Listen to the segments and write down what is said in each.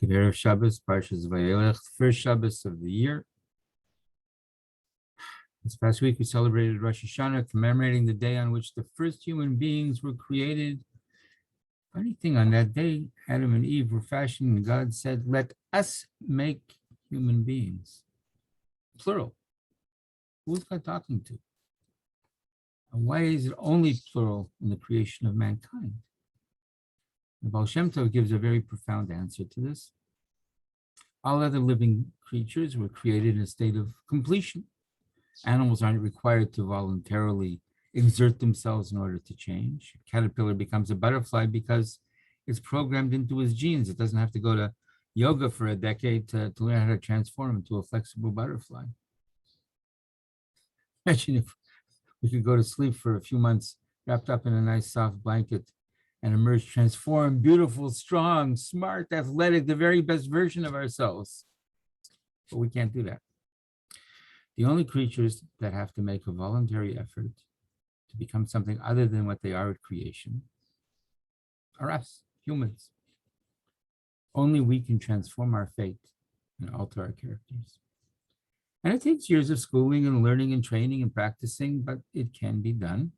Erev Shabbos, Parshas Vayelech, first Shabbos of the year. This past week we celebrated Rosh Hashanah, commemorating the day on which the first human beings were created. Funny thing, on that day, Adam and Eve were fashioned, and God said, "Let us make human beings." Plural. Who's God talking to? And why is it only plural in the creation of mankind? The Baal Shem Tov gives a very profound answer to this. All other living creatures were created in a state of completion. Animals aren't required to voluntarily exert themselves in order to change. A caterpillar becomes a butterfly because it's programmed into his genes. It doesn't have to go to yoga for a decade to learn how to transform into a flexible butterfly. Imagine if we could go to sleep for a few months wrapped up in a nice soft blanket and emerge transformed, beautiful, strong, smart, athletic, the very best version of ourselves. But we can't do that. The only creatures that have to make a voluntary effort to become something other than what they are at creation are us, humans. Only we can transform our fate and alter our characters. And it takes years of schooling and learning and training and practicing, but it can be done.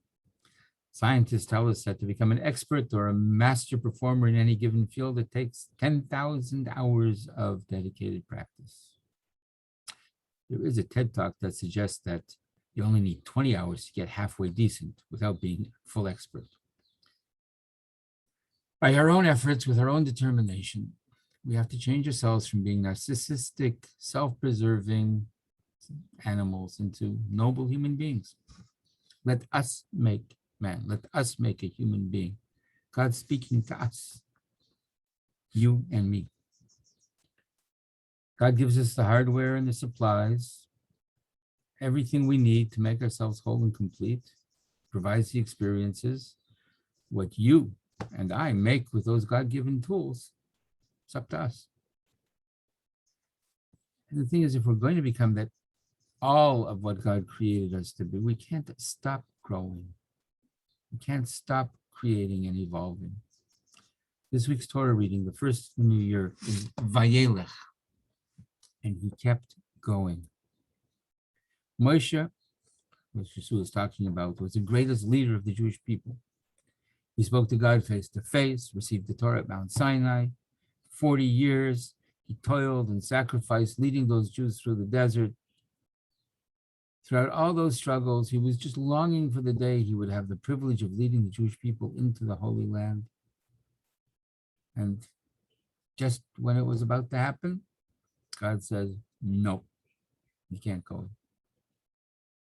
Scientists tell us that to become an expert or a master performer in any given field, it takes 10,000 hours of dedicated practice. There is a TED Talk that suggests that you only need 20 hours to get halfway decent without being a full expert. By our own efforts, with our own determination, we have to change ourselves from being narcissistic, self-preserving animals into noble human beings. Let us make man. Let us make a human being. God speaking to us, you and me. God gives us the hardware and the supplies, everything we need to make ourselves whole and complete, provides the experiences. What you and I make with those God-given tools, it's up to us. And the thing is, if we're going to become that all of what God created us to be, we can't stop growing. We can't stop creating and evolving. This week's Torah reading, the first of the new year, is Vayelech. And he kept going. Moshe, which Yeshua was talking about, was the greatest leader of the Jewish people. He spoke to God face to face, received the Torah at Mount Sinai. 40 years, he toiled and sacrificed, leading those Jews through the desert. Throughout all those struggles, he was just longing for the day he would have the privilege of leading the Jewish people into the Holy Land. And just when it was about to happen, God says, no, you can't go.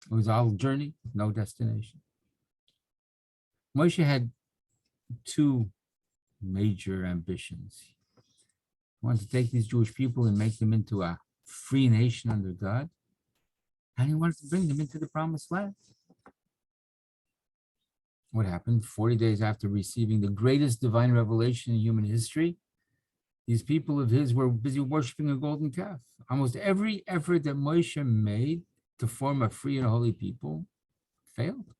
It was all journey, no destination. Moshe had two major ambitions. He wanted to take these Jewish people and make them into a free nation under God. And he wanted to bring them into the promised land. What happened? 40 days after receiving the greatest divine revelation in human history, these people of his were busy worshiping a golden calf. Almost every effort that Moshe made to form a free and holy people failed.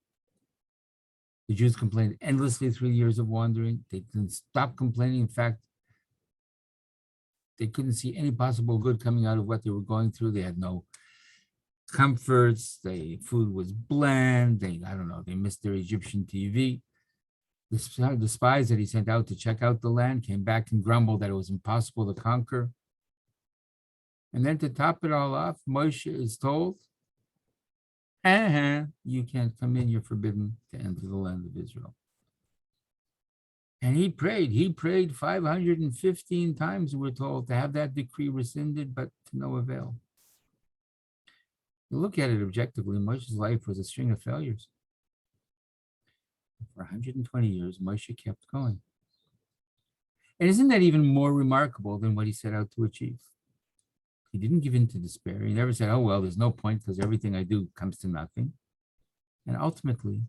The Jews complained endlessly through years of wandering. They didn't stop complaining. In fact, they couldn't see any possible good coming out of what they were going through. They had no comforts. Food was bland. They missed their Egyptian TV. The spies that he sent out to check out the land came back and grumbled that it was impossible to conquer. And then to top it all off, Moshe is told, you can't come in, you're forbidden to enter the land of Israel. And he prayed 515 times, we're told, to have that decree rescinded, but to no avail. You look at it objectively, Moshe's life was a string of failures. For 120 years, Moshe kept going. And isn't that even more remarkable than what he set out to achieve? He didn't give in to despair. He never said, oh, well, there's no point because everything I do comes to nothing. And ultimately,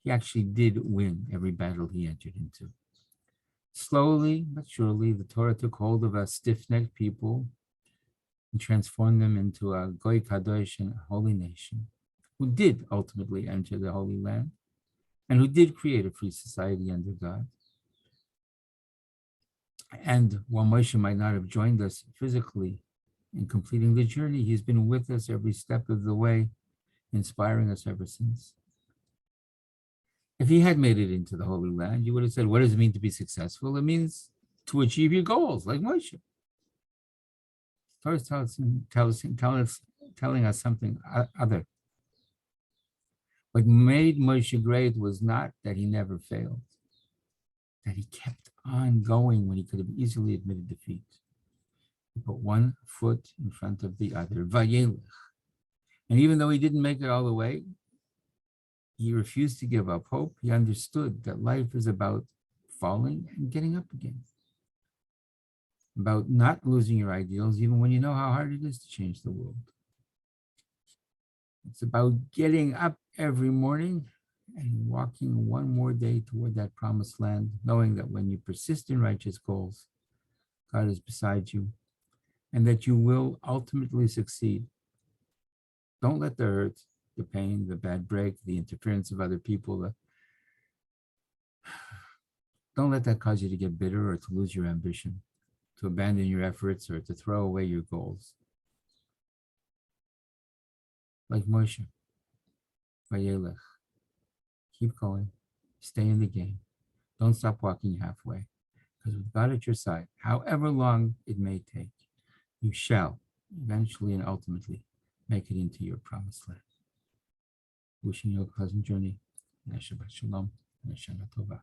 he actually did win every battle he entered into. Slowly but surely, the Torah took hold of a stiff-necked people and transformed them into a Goy Kadosh and a holy nation, who did ultimately enter the Holy Land, and who did create a free society under God. And while Moshe might not have joined us physically in completing the journey, he's been with us every step of the way, inspiring us ever since. If he had made it into the Holy Land, you would have said, what does it mean to be successful? It means to achieve your goals, like Moshe. Torah is telling us something other. What made Moshe great was not that he never failed, that he kept on going when he could have easily admitted defeat. He put one foot in front of the other, Vayelech. And even though he didn't make it all the way, he refused to give up hope. He understood that life is about falling and getting up again, about not losing your ideals, even when you know how hard it is to change the world. It's about getting up every morning and walking one more day toward that promised land, knowing that when you persist in righteous goals, God is beside you, and that you will ultimately succeed. Don't let the hurt, the pain, the bad break, the interference of other people, don't let that cause you to get bitter or to lose your ambition, to abandon your efforts, or to throw away your goals. Like Moshe, Vayelech, keep going, stay in the game. Don't stop walking halfway, because with God at your side, however long it may take, you shall eventually and ultimately make it into your promised land. Wishing you a pleasant journey. Shabbat Shalom and Shana Tova.